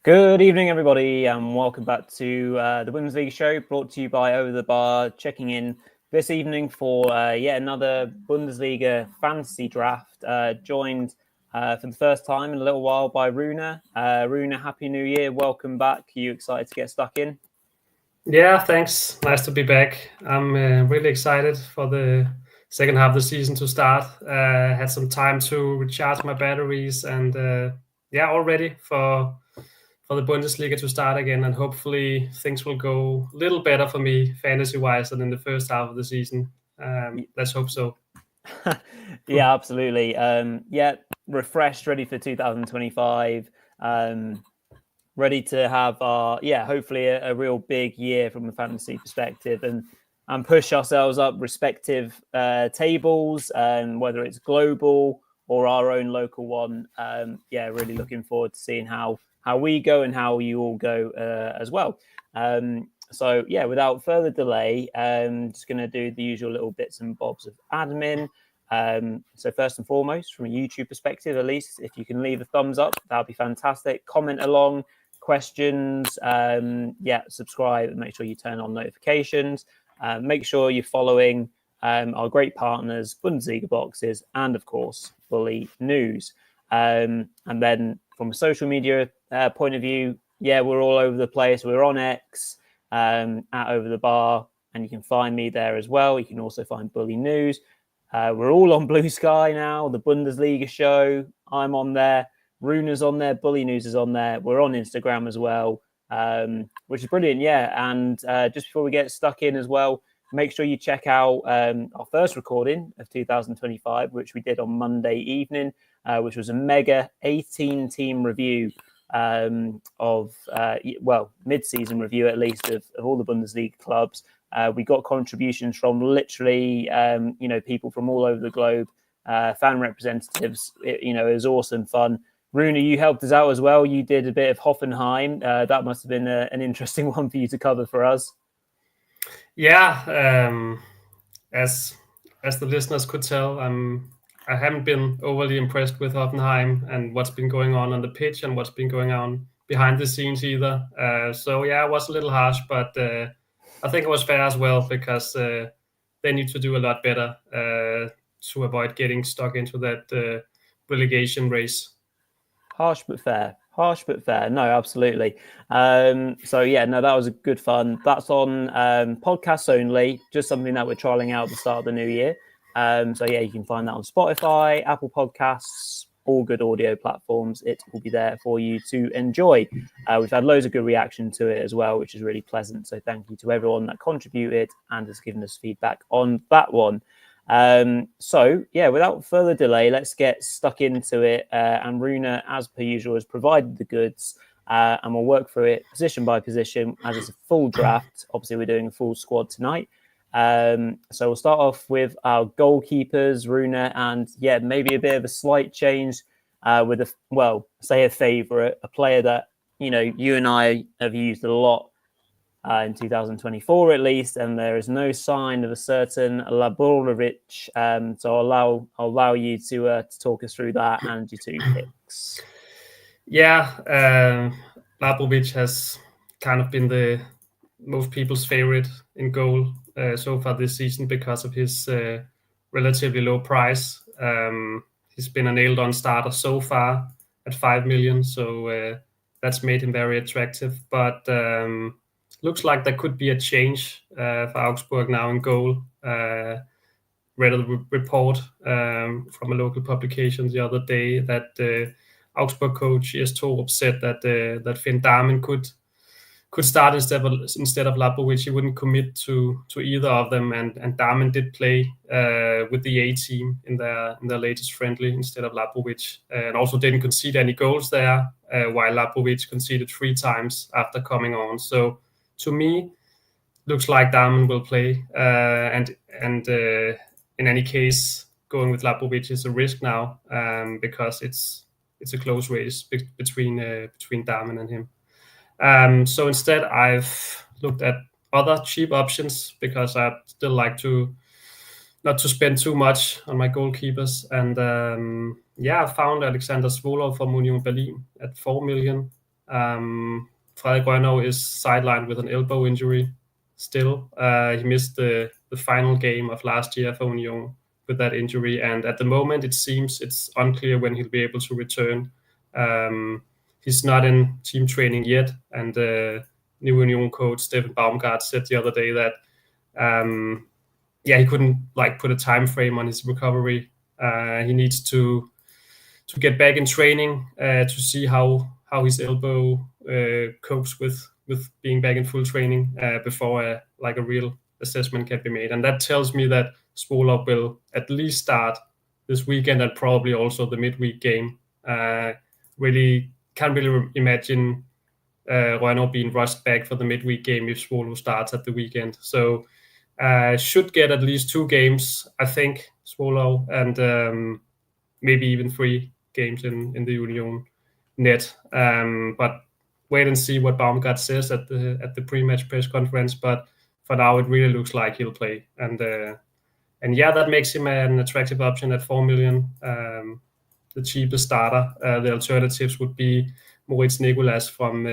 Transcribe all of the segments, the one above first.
Good evening, everybody, and welcome back to the Bundesliga show, brought to you by Over the Bar, checking in this evening for yet another Bundesliga fantasy draft, joined for the first time in a little while by Rune. Rune, Happy New Year, welcome back. Are you excited to get stuck in? Yeah, thanks. Nice to be back. I'm really excited for the second half of the season to start. Had some time to recharge my batteries and all ready for the Bundesliga to start again, and hopefully things will go a little better for me fantasy-wise than in the first half of the season. Let's hope so. Yeah, absolutely. Refreshed, ready for 2025. Ready to have our, hopefully a real big year from a fantasy perspective and push ourselves up respective tables, whether it's global or our own local one. Really looking forward to seeing how we go and how you all go as well. Without further delay, just going to do the usual little bits and bobs of admin. So first and foremost, from a YouTube perspective, at least, if you can leave a thumbs up, that'd be fantastic. Comment along, questions, subscribe, and make sure you turn on notifications. Make sure you're following our great partners, Bundesliga Boxes, and of course, Bulinews. And then from a social media point of view, we're all over the place. We're on X, at Over the Bar, and you can find me there as well. You can also find Bulinews. We're all on Blue Sky now, the Bundesliga show. I'm on there. Rune's on there. Bulinews is on there. We're on Instagram as well, which is brilliant. Yeah. And just before we get stuck in as well, make sure you check out our first recording of 2025, which we did on Monday evening, which was a mega 18-team review mid-season review, at least, of all the Bundesliga clubs. We got contributions from literally, people from all over the globe, fan representatives. It was awesome fun. Rune, you helped us out as well. You did a bit of Hoffenheim. That must have been an interesting one for you to cover for us. Yeah, as the listeners could tell, I haven't been overly impressed with Hoffenheim and what's been going on the pitch and what's been going on behind the scenes either. It was a little harsh, but I think it was fair as well, because they need to do a lot better to avoid getting stuck into that relegation race. Harsh but fair. No, absolutely. That was a good fun. That's on podcasts only, just something that we're trialing out at the start of the new year. You can find that on Spotify, Apple Podcasts, all good audio platforms. It will be there for you to enjoy. We've had loads of good reaction to it as well, which is really pleasant. So thank you to everyone that contributed and has given us feedback on that one. Without further delay, let's get stuck into it. And Rune, as per usual, has provided the goods, and we'll work through it position by position as it's a full draft. Obviously, we're doing a full squad tonight. So we'll start off with our goalkeepers, Rune, and maybe a bit of a slight change with a favourite, a player that you and I have used a lot in 2024 at least, and there is no sign of a certain Laborovic. So I'll allow you to talk us through that and your two picks. Yeah, Laborovic has kind of been the most people's favorite in goal so far this season because of his relatively low price. He's been a nailed-on starter so far at 5 million, so that's made him very attractive. But looks like there could be a change for Augsburg now in goal. Read a report from a local publication the other day that Augsburg coach Jes Torup said that Finn Dahmen could start instead of Laborovic. He wouldn't commit to either of them, and Dahmen did play with the A team in their latest friendly instead of Laborovic, and also didn't concede any goals there, while Laborovic conceded 3 times after coming on. So to me, looks like Dahmen will play, and in any case, going with Laborovic is a risk now, because it's a close race between Dahmen and him. So instead, I've looked at other cheap options because I'd still like not to spend too much on my goalkeepers. And I found Alexander Zvolov from Union Berlin at 4 million. Frederik Rønnow is sidelined with an elbow injury still. He missed the final game of last year for Union with that injury, and at the moment it seems it's unclear when he'll be able to return. He's not in team training yet, and new Union coach Steffen Baumgart said the other day that he couldn't put a time frame on his recovery. He needs to get back in training to see how his elbow copes with being back in full training before a real assessment can be made. And that tells me that Svolar will at least start this weekend and probably also the midweek game. Really can't really imagine Rønnow being rushed back for the midweek game if Svolar starts at the weekend. So should get at least 2 games, I think, Svolar, and maybe even 3 games in the Union net. But wait and see what Baumgart says at the pre-match press conference. But for now, it really looks like he'll play, and that makes him an attractive option at 4 million. The cheapest starter. The alternatives would be Moritz Nicolas from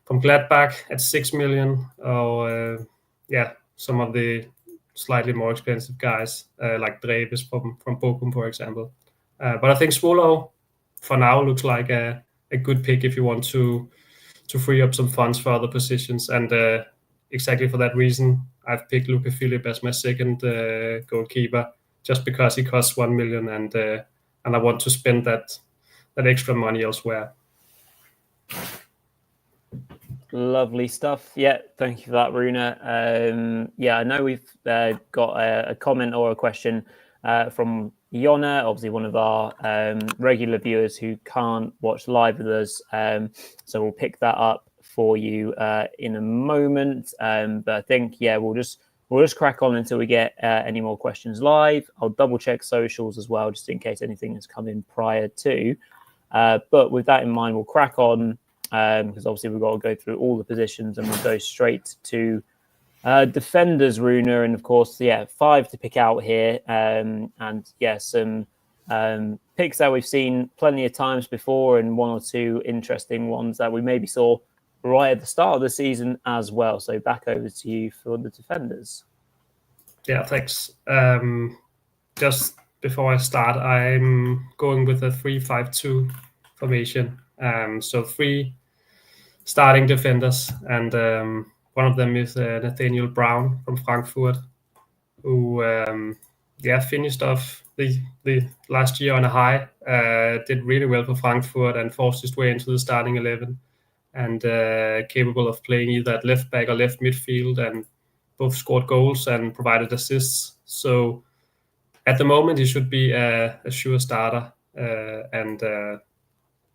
Gladbach at 6 million, or some of the slightly more expensive guys like Dreves from Bochum, for example. But I think Svolar for now looks like a good pick if you want to free up some funds for other positions. And exactly for that reason, I've picked Luka Philipp as my second goalkeeper, just because he costs 1 million, and I want to spend that extra money elsewhere. Lovely stuff. Yeah, thank you for that, Rune. I know we've got a comment or a question from Jonna, obviously one of our regular viewers who can't watch live with us. So we'll pick that up for you in a moment. But I think, we'll just crack on until we get any more questions live. I'll double check socials as well, just in case anything has come in prior to. But with that in mind, we'll crack on because obviously we've got to go through all the positions, and we'll go straight to defenders, Rune, and of course, 5 to pick out here, and some picks that we've seen plenty of times before, and 1 or 2 interesting ones that we maybe saw right at the start of the season as well. So back over to you for the defenders. Yeah, thanks. Just before I start, I'm going with a 3-5-2 formation. So 3 starting defenders, and one of them is Nathaniel Brown from Frankfurt, who finished off the last year on a high, did really well for Frankfurt and forced his way into the starting 11, and capable of playing either at left back or left midfield, and both scored goals and provided assists. So at the moment, he should be a sure starter, and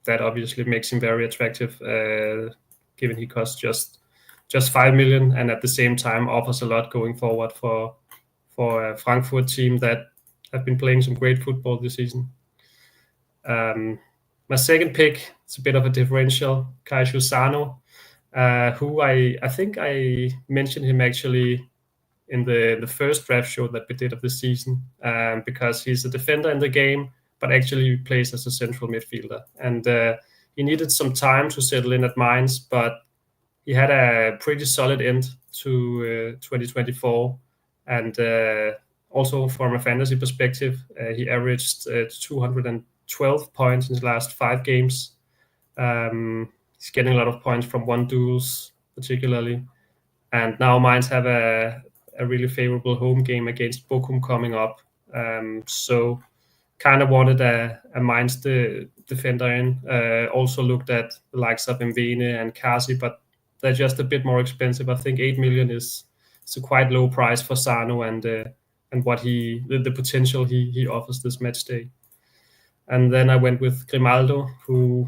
that obviously makes him very attractive, given he costs just 5 million, and at the same time offers a lot going forward for a Frankfurt team that have been playing some great football this season. My second pick, it's a bit of a differential, Kaiju Sano, who I think I mentioned him actually in the first draft show that we did of the season, because he's a defender in the game, but actually plays as a central midfielder. And he needed some time to settle in at Mainz, but he had a pretty solid end to 2024. And also from a fantasy perspective, he averaged 212 points in his last 5 games. He's getting a lot of points from 1 duels, particularly. And now Mainz have a really favorable home game against Bochum coming up. So kind of wanted a Mainz defender in. Also looked at the likes of Mvene and Kasi, but they're just a bit more expensive. I think 8 million is a quite low price for Sano and what the potential he offers this match day. And then I went with Grimaldo, who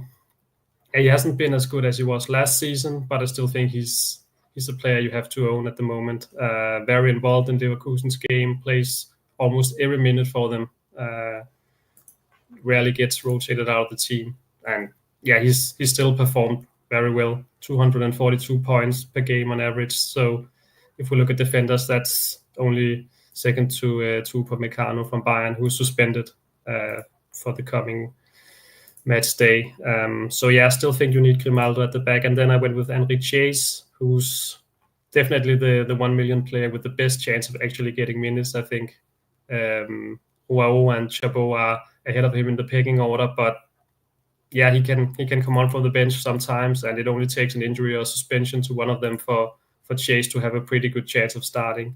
he hasn't been as good as he was last season, but I still think he's a player you have to own at the moment. Very involved in Leverkusen's game, plays almost every minute for them. Rarely gets rotated out of the team, and he's still performed very well. 242 points per game on average. So if we look at defenders, that's only second to Upamecano from Bayern, who's suspended for the coming Matchday. So yeah, I still think you need Grimaldo at the back. And then I went with Henry Chase, who's definitely the 1 million player with the best chance of actually getting minutes. I think Joao and Chabot are ahead of him in the pecking order, but yeah, he can come on from the bench sometimes, and it only takes an injury or suspension to one of them for Chase to have a pretty good chance of starting.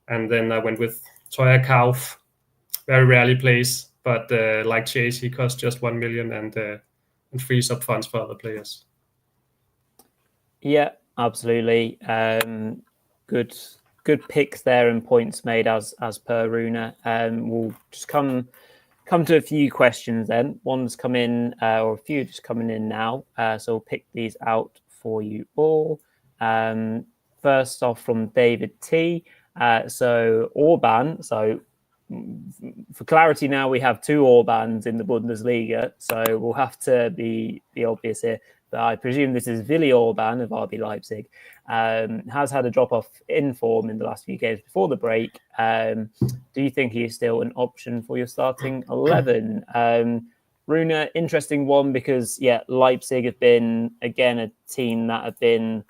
And then I went with Toya Kauf. Very rarely plays, but like Chase, he costs just 1 million and frees up funds for other players. Yeah, absolutely. Good picks there and points made as per Rune. We'll just come to a few questions then. One's come in, or a few just coming in now. So we'll pick these out for you all. First off from David T. So Orban. So for clarity now, we have 2 Orbans in the Bundesliga. So we'll have to be obvious here. But I presume this is Willi Orban of RB Leipzig. Has had a drop-off in form in the last few games before the break. Do you think he is still an option for your starting 11? Rune, interesting one because, yeah, Leipzig have been, again, a team that have been,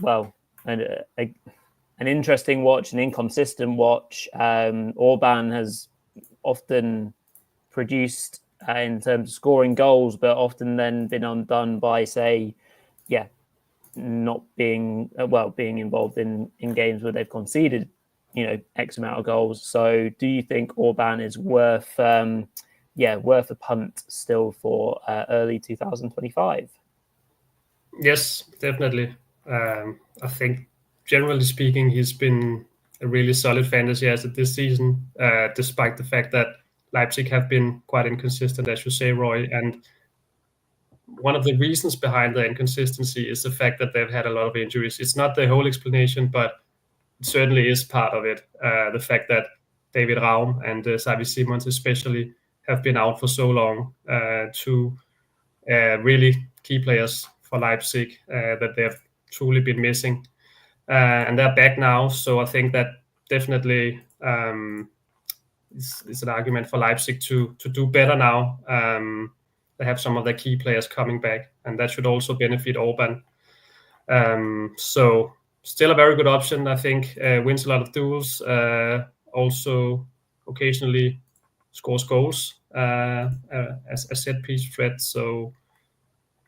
well, an interesting watch, an inconsistent watch. Orban has often produced in terms of scoring goals, but often then been undone by, say, not being being involved in games where they've conceded, X amount of goals. So, do you think Orban is worth a punt still for early 2025? Yes, definitely. I think, generally speaking, he's been a really solid fantasy asset this season, despite the fact that Leipzig have been quite inconsistent, as you say, Roy. And one of the reasons behind the inconsistency is the fact that they've had a lot of injuries. It's not the whole explanation, but it certainly is part of it. The fact that David Raum and Xavi Simons especially have been out for so long, two really key players for Leipzig that they've truly been missing. And they're back now, so I think that definitely is an argument for Leipzig to do better now. They have some of their key players coming back, and that should also benefit Orban. So still a very good option, I think. Wins a lot of duels, also occasionally scores goals as a set piece threat. So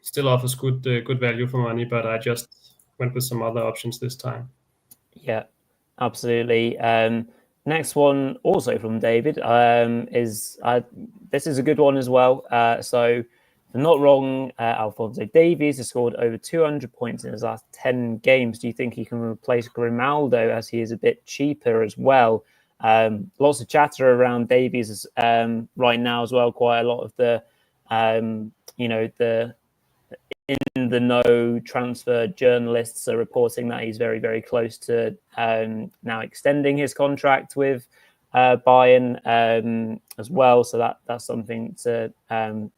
still offers good value for money, but I just went with some other options this time. Yeah, absolutely. Next one, also from David, is this is a good one as well. So, if I'm not wrong, Alphonso Davies has scored over 200 points in his last 10 games. Do you think he can replace Grimaldo as he is a bit cheaper as well? Lots of chatter around Davies right now as well. Quite a lot of the, the in the know transfer journalists are reporting that he's very, very close to now extending his contract with Bayern as well. So that's something to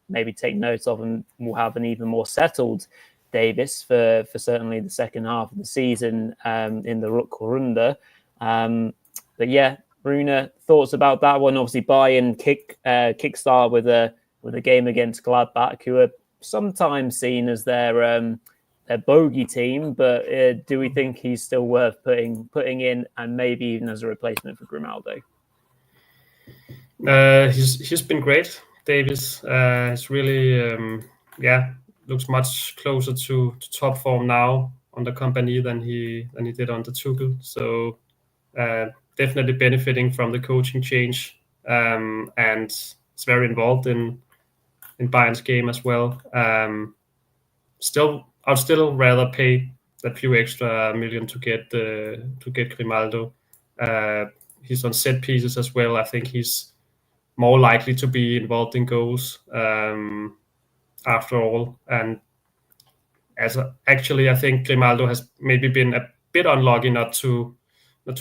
maybe take note of, and we'll have an even more settled Davis for certainly the second half of the season in the Rückrunde. But yeah, Rune, thoughts about that one? Obviously, Bayern kickstart with a game against Gladbach, who are sometimes seen as their bogey team, but do we think he's still worth putting in, and maybe even as a replacement for Grimaldo? He's been great, Davis. He's really looks much closer to top form now on the company than he did on the Tuchel. So definitely benefiting from the coaching change, and it's very involved in Bayern's game as well. I'd still rather pay that few extra million to get Grimaldo. He's on set pieces as well. I think he's more likely to be involved in goals after all. And actually, I think Grimaldo has maybe been a bit unlucky not to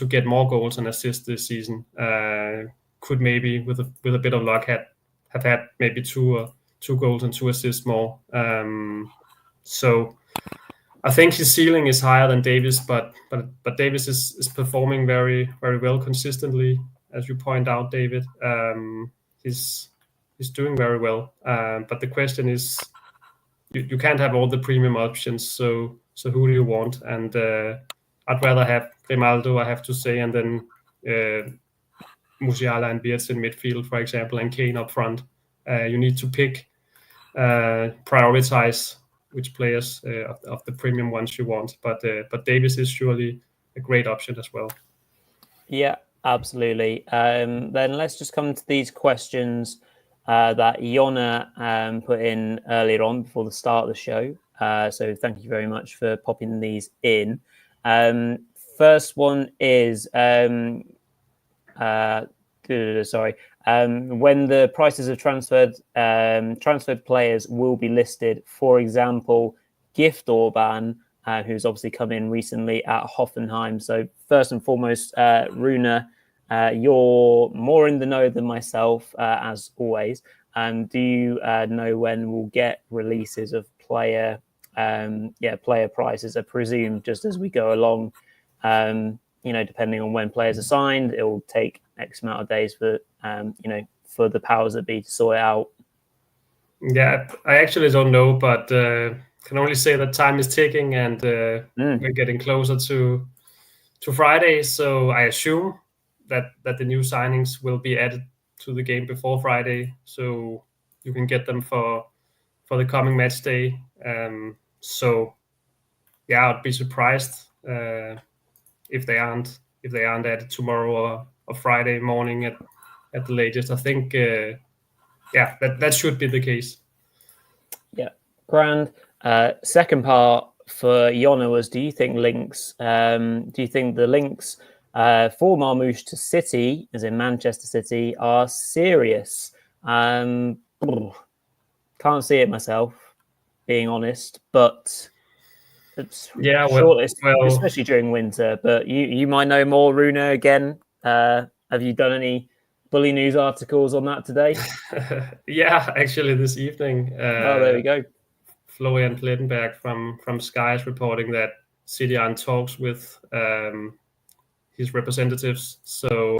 get more goals and assists this season. Could maybe with a bit of luck have had maybe two goals and 2 assists more. So I think his ceiling is higher than Davis, but Davis is performing very, very well consistently, as you point out, David. His doing very well. But the question is, you can't have all the premium options. So who do you want? And I'd rather have Grimaldo, I have to say, and then Musiala and Wirtz in midfield, for example, and Kane up front. You need to pick, prioritize which players of the premium ones you want. But Davis is surely a great option as well. Yeah, absolutely. Then let's just come to these questions that Jonna put in earlier on before the start of the show. So thank you very much for popping these in. First one is when the prices of transferred players will be listed. For example, Gift Orban, who's obviously come in recently at Hoffenheim. So first and foremost, Rune, you're more in the know than myself, as always. Do you know when we'll get releases of player prices? I presume just as we go along, depending on when players are signed, it will take X amount of days for for the powers that be to sort it out. Yeah, I actually don't know, but can only say that time is ticking, and we're getting closer to Friday. So I assume that the new signings will be added to the game before Friday, so you can get them for the coming match day. So yeah, I'd be surprised if they aren't added tomorrow or Friday morning at the latest. I think that should be the case. Yeah, grand. Second part for Jonna was: do you think the links for Marmoush to City, as in Manchester City, are serious? Can't see it myself, being honest, but it's especially during winter. But you might know more, Rune. Again, have you done any Bulinews articles on that today? Yeah, actually this evening. There we go. Florian Plettenberg from Sky is reporting that City are in talks with his representatives. So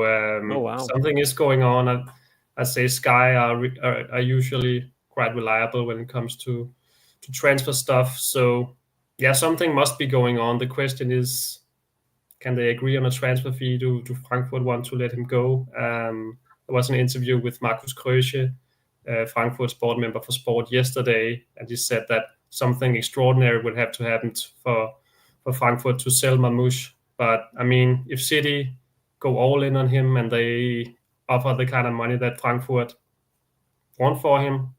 something is going on. I'd say Sky are usually quite reliable when it comes to transfer stuff. So yeah, something must be going on. The question is, can they agree on a transfer fee? Do Frankfurt want to let him go? There was an interview with Markus Krösche, Frankfurt's board member for Sport, yesterday, and he said that something extraordinary would have to happen for Frankfurt to sell Marmoush. But I mean, if City go all in on him and they offer the kind of money that Frankfurt want for him,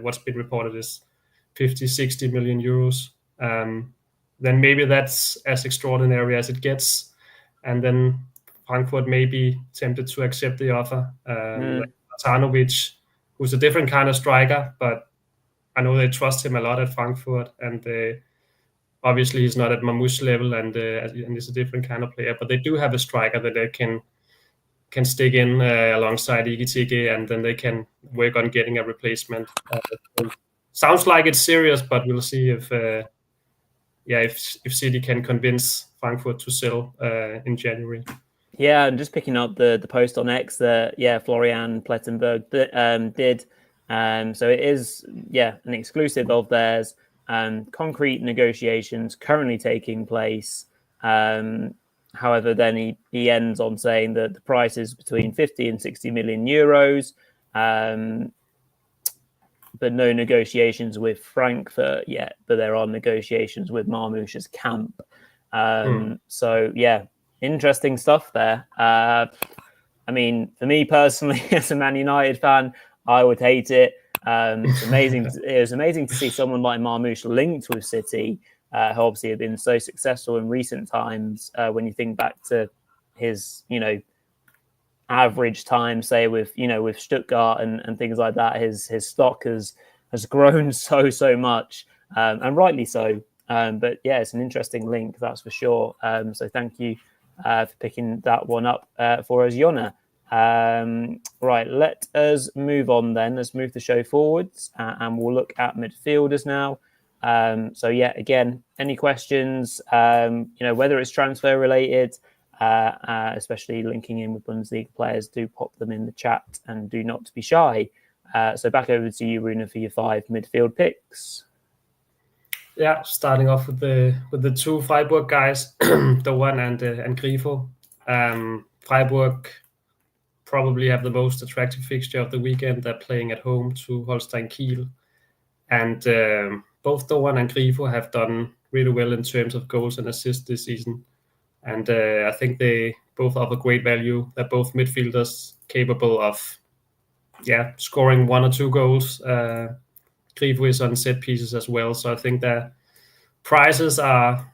what's been reported is 50-60 million euros, then maybe that's as extraordinary as it gets, and then Frankfurt may be tempted to accept the offer. Like Matanovic, who's a different kind of striker, but I know they trust him a lot at Frankfurt, and obviously he's not at Marmoush's level, and he's a different kind of player, but they do have a striker that they can stick in alongside Igitike, and then they can work on getting a replacement. Sounds like it's serious, but we'll see if City can convince Frankfurt to sell in January. Yeah, and just picking up the post on X that Florian Plettenberg did. So it is an exclusive of theirs. Concrete negotiations currently taking place. However, then he ends on saying that the price is between 50 and 60 million euros. But no negotiations with Frankfurt yet. But there are negotiations with Marmoush's camp. So interesting stuff there. I mean, for me personally, as a Man United fan, I would hate it. It's amazing. It was amazing to see someone like Marmoush linked with City, who obviously have been so successful in recent times. When you think back to his, average time, say with Stuttgart and things like that, his stock has grown so much, and rightly so. But yeah, it's an interesting link, that's for sure. So thank you for picking that one up for us, Jonna. Right, let us move on then. Let's move the show forwards, and we'll look at midfielders now. So again, any questions, whether it's transfer related, especially linking in with Bundesliga players, do pop them in the chat and do not be shy. So back over to you, Rune, for your 5 midfield picks. Yeah, starting off with the two Freiburg guys, Doan and Grifo. Freiburg probably have the most attractive fixture of the weekend. They're playing at home to Holstein Kiel, and both Doan and Grifo have done really well in terms of goals and assists this season. And I think they both offer great value. They're both midfielders capable of, scoring 1 or 2 goals. Grifo is on set pieces as well, so I think their prices are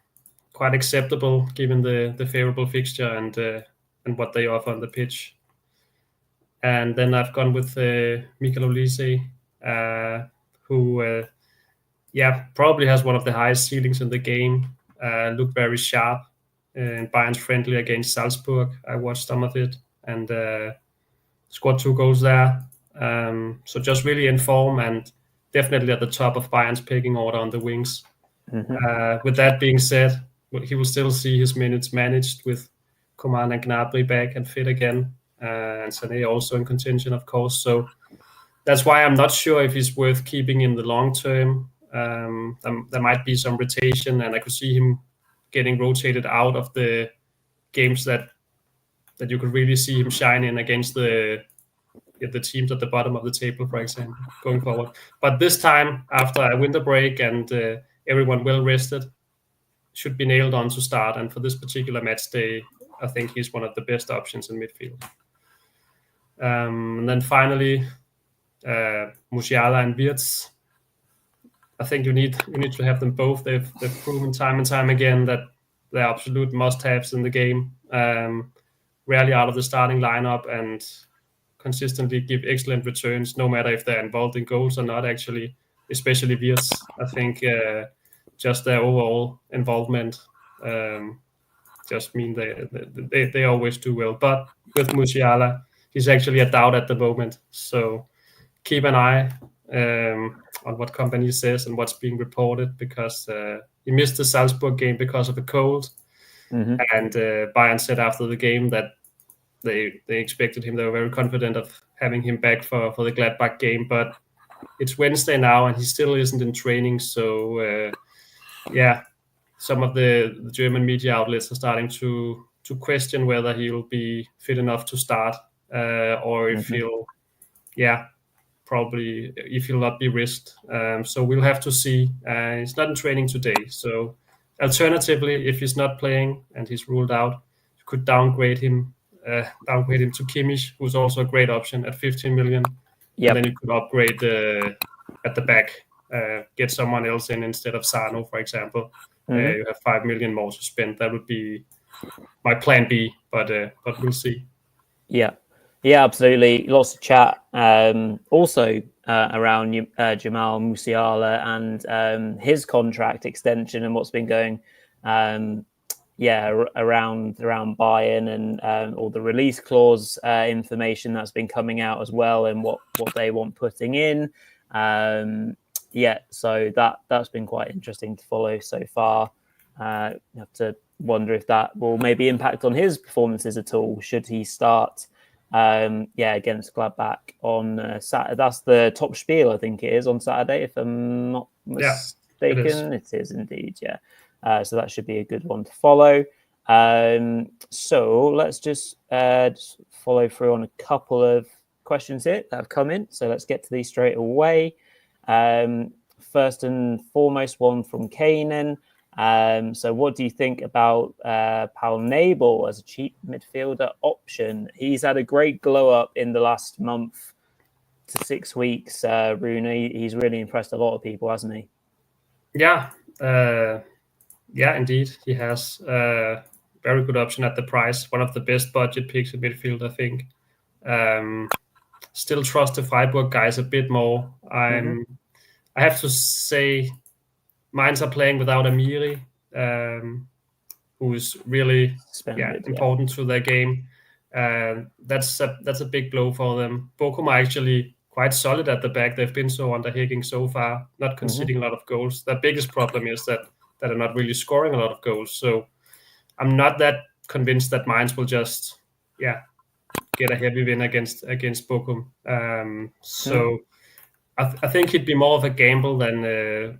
quite acceptable given the favorable fixture and what they offer on the pitch. And then I've gone with Michael Olise, who probably has one of the highest ceilings in the game. Looked very sharp and Bayern's friendly against Salzburg. I watched some of it and scored 2 goals there. So just really in form and definitely at the top of Bayern's pecking order on the wings. With that being said, he will still see his minutes managed with Coman and Gnabry back and fit again, and Sané also in contention, of course. So that's why I'm not sure if he's worth keeping in the long term. There might be some rotation, and I could see him getting rotated out of the games that you could really see him shine in against the teams at the bottom of the table, for example, going forward. But this time, after a winter break and everyone well rested, should be nailed on to start. And for this particular match day, I think he's one of the best options in midfield. And then finally, Musiala and Wirtz. I think you need to have them both. They've proven time and time again that they're absolute must-haves in the game. Rarely out of the starting lineup and consistently give excellent returns, no matter if they're involved in goals or not. Actually, especially Wirtz, I think just their overall involvement just mean they always do well. But with Musiala, he's actually a doubt at the moment. So keep an eye on what company says and what's being reported, because he missed the Salzburg game because of a cold. And Bayern said after the game that they expected him. They were very confident of having him back for the Gladbach game. But it's Wednesday now and he still isn't in training. So, some of the German media outlets are starting to question whether he'll be fit enough to start or if he'll not be risked. So we'll have to see. He's not in training today. So alternatively, if he's not playing and he's ruled out, you could downgrade him to Kimmich, who's also a great option at 15 million. And then you could upgrade at the back, get someone else in instead of Sano, for example. You have 5 million more to spend. That would be my plan B, but we'll see. Yeah, absolutely. Lots of chat. Also around Jamal Musiala and his contract extension and what's been going, around Bayern and all the release clause information that's been coming out as well, and what they want putting in. So that's been quite interesting to follow so far. You have to wonder if that will maybe impact on his performances at all. Should he start against Gladbach on Saturday? That's the top spiel, I think it is, on Saturday, if I'm not mistaken. It is indeed, so that should be a good one to follow. So let's just follow through on a couple of questions here that have come in. So let's get to these straight away. First and foremost, one from Kanan. So what do you think about Paul Nabel as a cheap midfielder option? He's had a great glow up in the last month to 6 weeks, Rune. He's really impressed a lot of people, hasn't he? Yeah, indeed. He has a very good option at the price. One of the best budget picks in midfield, I think. Still trust the Freiburg guys a bit more. I have to say, Mainz are playing without Amiri, who is really important to their game. That's a big blow for them. Bochum are actually quite solid at the back. They've been so underhigging so far, not conceding a lot of goals. Their biggest problem is that they're not really scoring a lot of goals. So I'm not that convinced that Mainz will just get a heavy win against Bochum. So I think he'd be more of a gamble than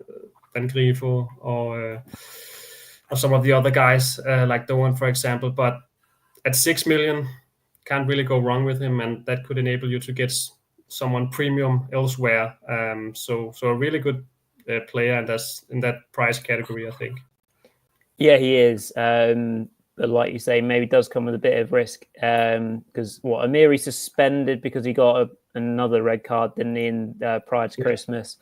Grifo or some of the other guys like Doan, for example. But at 6 million, can't really go wrong with him, and that could enable you to get someone premium elsewhere. So a really good player, and that's in that price category, I think. Yeah, he is. But like you say, maybe does come with a bit of risk because Amiri suspended because he got another red card, didn't he, prior to Christmas,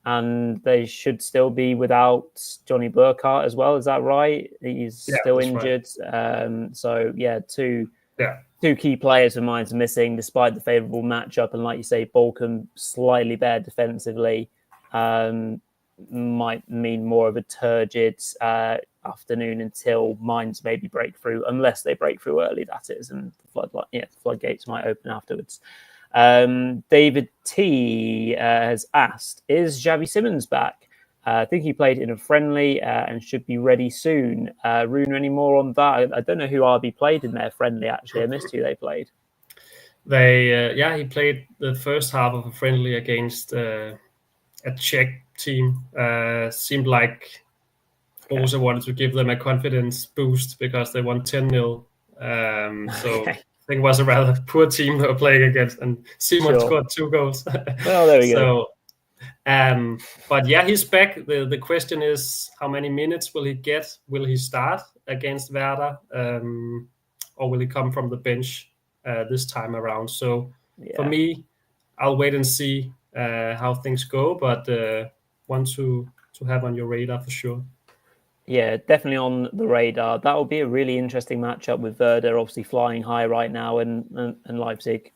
and they should still be without Johnny Burkhart as well. Is that right? He's still injured. Right. So yeah, two key players of mine are missing, despite the favourable matchup. And like you say, Bochum slightly better defensively. Might mean more of a turgid afternoon until Mainz maybe break through, unless they break through early, that is, and the floodgates might open afterwards. David T has asked, is Xavi Simons back? I think he played in a friendly and should be ready soon. Rune, any more on that? I don't know who RB played in their friendly, actually. I missed who they played. He played the first half of a friendly against a Czech team. Seemed like also wanted to give them a confidence boost because they won 10-0. So I think it was a rather poor team they were playing against, and Simon scored 2 goals. Well, there we go. But yeah, he's back. The question is, how many minutes will he get? Will he start against Werder, or will he come from the bench this time around? So for me, I'll wait and see how things go, but one to have on your radar for sure. Yeah, definitely on the radar. That will be a really interesting matchup with Werder obviously flying high right now, and Leipzig,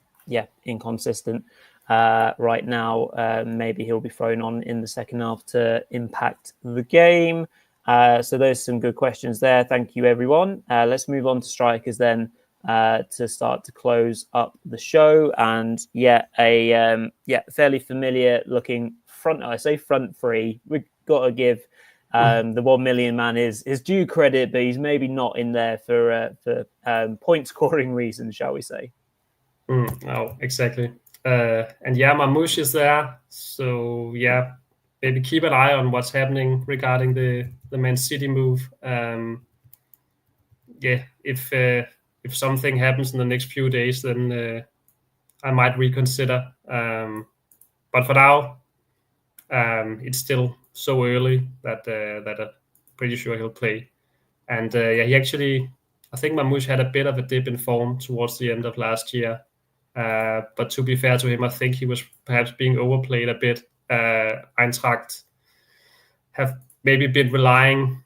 inconsistent right now. Maybe he'll be thrown on in the second half to impact the game. So there's some good questions there. Thank you, everyone. Let's move on to strikers then to start to close up the show. And fairly familiar looking front. I say front three. We've got to give the 1 million man his due credit, but he's maybe not in there for point scoring reasons, shall we say? Oh, exactly. And Mamouche is there, so maybe keep an eye on what's happening regarding the Man City move. If something happens in the next few days, then I might reconsider. But for now, it's still so early that I'm pretty sure he'll play. And he actually, I think Mamouche had a bit of a dip in form towards the end of last year. But to be fair to him, I think he was perhaps being overplayed a bit. Eintracht have maybe been relying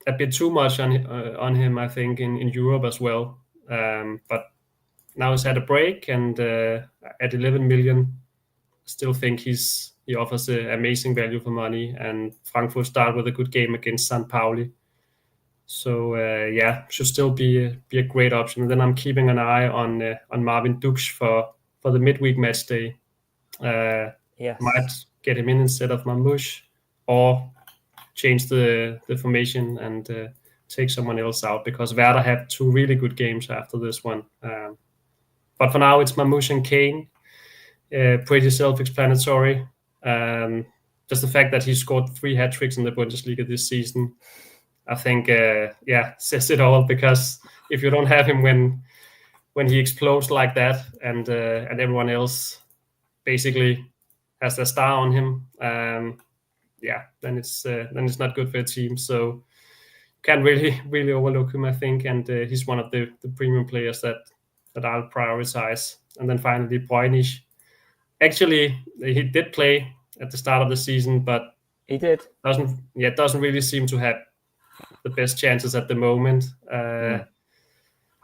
a bit too much on him, I think, in Europe as well. But now he's had a break, and at 11 million, still think he offers amazing value for money, and Frankfurt start with a good game against St. Pauli. So should still be a great option. And then I'm keeping an eye on Marvin Duksch for the midweek match day. Might get him in instead of Mamouche, or change the formation and take someone else out, because Werder have 2 really good games after this one. But for now, it's Mamouche and Kane. Pretty self-explanatory. Just the fact that he scored 3 hat-tricks in the Bundesliga this season, I think, says it all, because if you don't have him when he explodes like that, and everyone else basically has their star on him, then it's not good for a team. So can't really overlook him, I think, and he's one of the premium players that I'll prioritize. And then finally, Bräunisch. Actually, he did play at the start of the season, but he doesn't really seem to have the best chances at the moment.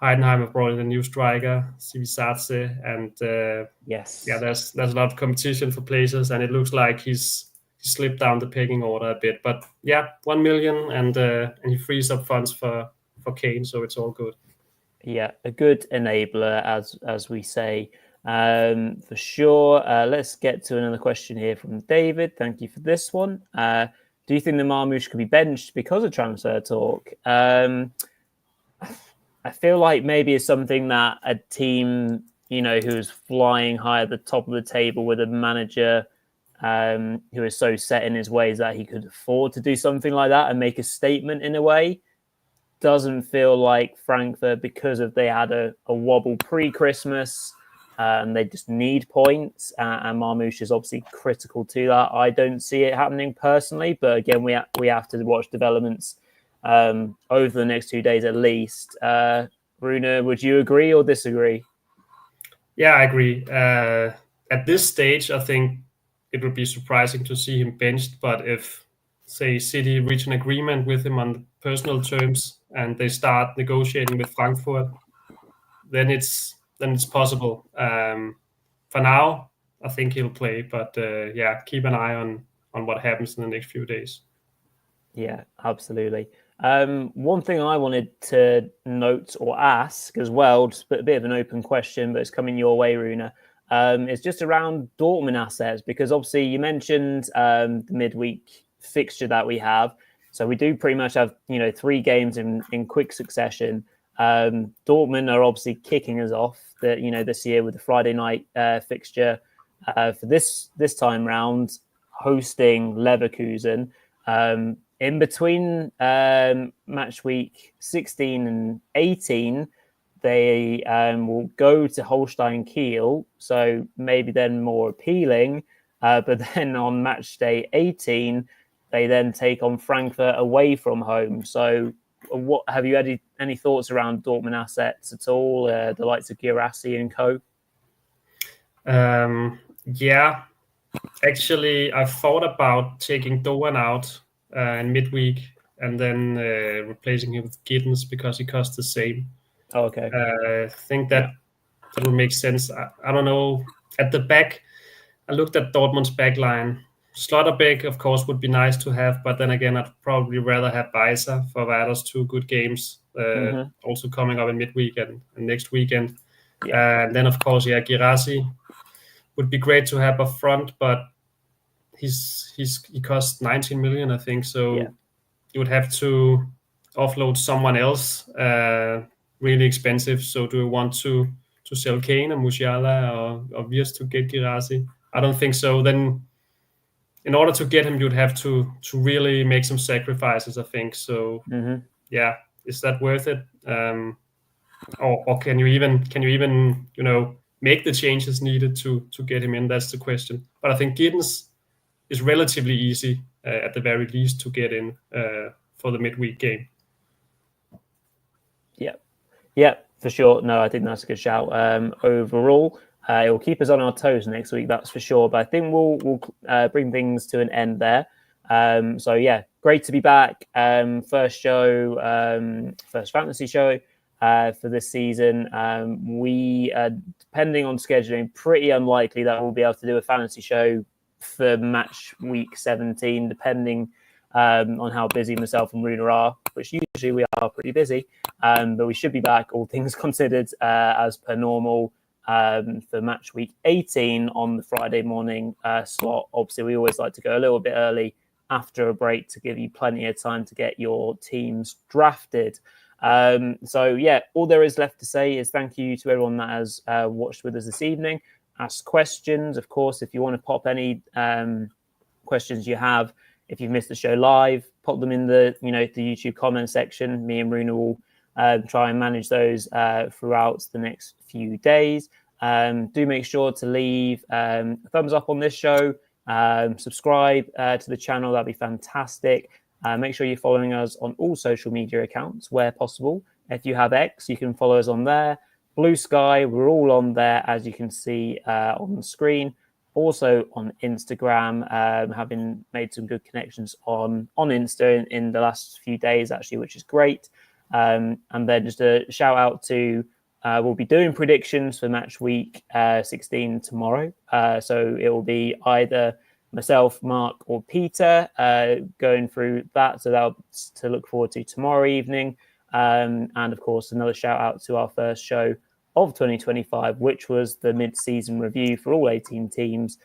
Heidenheim have brought in a new striker, Civisadze, and there's a lot of competition for places, and it looks like he's slipped down the pecking order a bit. But 1 million, and he frees up funds for Kane, so it's all good. Yeah, a good enabler, as we say, for sure. Let's get to another question here from David. Thank you for this one. Do you think the Marmouche could be benched because of transfer talk? I feel like maybe it's something that a team, who's flying high at the top of the table with a manager who is so set in his ways that he could afford to do something like that and make a statement in a way, doesn't feel like Frankfurt, because they had a wobble pre-Christmas and they just need points. And Marmoush is obviously critical to that. I don't see it happening personally, but again, we have to watch developments over the next 2 days at least. Rune, would you agree or disagree? Yeah, I agree. At this stage, I think it would be surprising to see him benched, but if, say, City reach an agreement with him on personal terms and they start negotiating with Frankfurt, then it's possible. For now, I think he'll play, but keep an eye on what happens in the next few days. Yeah, absolutely. One thing I wanted to note or ask as well, just a bit of an open question, but it's coming your way, Rune. It's just around Dortmund assets, because obviously you mentioned the midweek fixture that we have. So we do pretty much have 3 games in quick succession. Dortmund are obviously kicking us off this year with the Friday night fixture for this time round, hosting Leverkusen. In between match week 16 and 18, they will go to Holstein Kiel, so maybe then more appealing. But then on match day 18, they then take on Frankfurt away from home. So what have you had any thoughts around Dortmund assets at all, the likes of Guirassy and co? Yeah, actually, I've thought about taking Doan out in midweek and then replacing him with Giddens because he costs the same. Oh, okay. I think that would make sense. I don't know. At the back, I looked at Dortmund's back line. Slotterbeck, of course, would be nice to have, but then again, I'd probably rather have Weiser for Werder's 2 good games, also coming up in midweek and next weekend. Yeah. And then, of course, Guirassy would be great to have up front, but he costs 19 million, I think. So you would have to offload someone else, really expensive. So do you want to sell Kane or Musiala or Viers to get Guirassy? I don't think so. Then in order to get him, you'd have to really make some sacrifices, I think. So is that worth it? Or can you even make the changes needed to get him in? That's the question. But I think Giddens is relatively easy at the very least to get in for the midweek game. Yeah, for sure. No, I think that's a good shout. Overall, it will keep us on our toes next week, that's for sure. But I think we'll bring things to an end there. So yeah, great to be back. First show, first fantasy show for this season. We, depending on scheduling, pretty unlikely that we'll be able to do a fantasy show for match week 17, depending on how busy myself and Rune are, which usually we are pretty busy. But we should be back, all things considered, as per normal, for match week 18 on the Friday morning slot. Obviously, we always like to go a little bit early after a break to give you plenty of time to get your teams drafted. So yeah, all there is left to say is thank you to everyone that has watched with us this evening. Ask questions, of course, if you want to pop any questions you have. If you've missed the show live, pop them in the the YouTube comment section. Me and Rune will try and manage those throughout the next few days. Do make sure to leave a thumbs up on this show. Subscribe to the channel. That'd be fantastic. Make sure you're following us on all social media accounts where possible. If you have X, you can follow us on there. Blue Sky, we're all on there, as you can see on the screen. Also on Instagram, having made some good connections on Insta in the last few days, actually, which is great. And then just a shout out to, we'll be doing predictions for match week 16 tomorrow. So it will be either myself, Mark, or Peter going through that. So that'll to look forward to tomorrow evening. And of course, another shout out to our first show of 2025, which was the mid-season review for all 18 teams,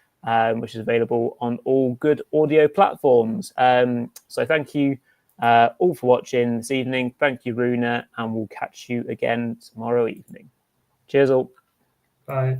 which is available on all good audio platforms. So thank you all for watching this evening. Thank you, Rune, and we'll catch you again tomorrow evening. Cheers all. Bye.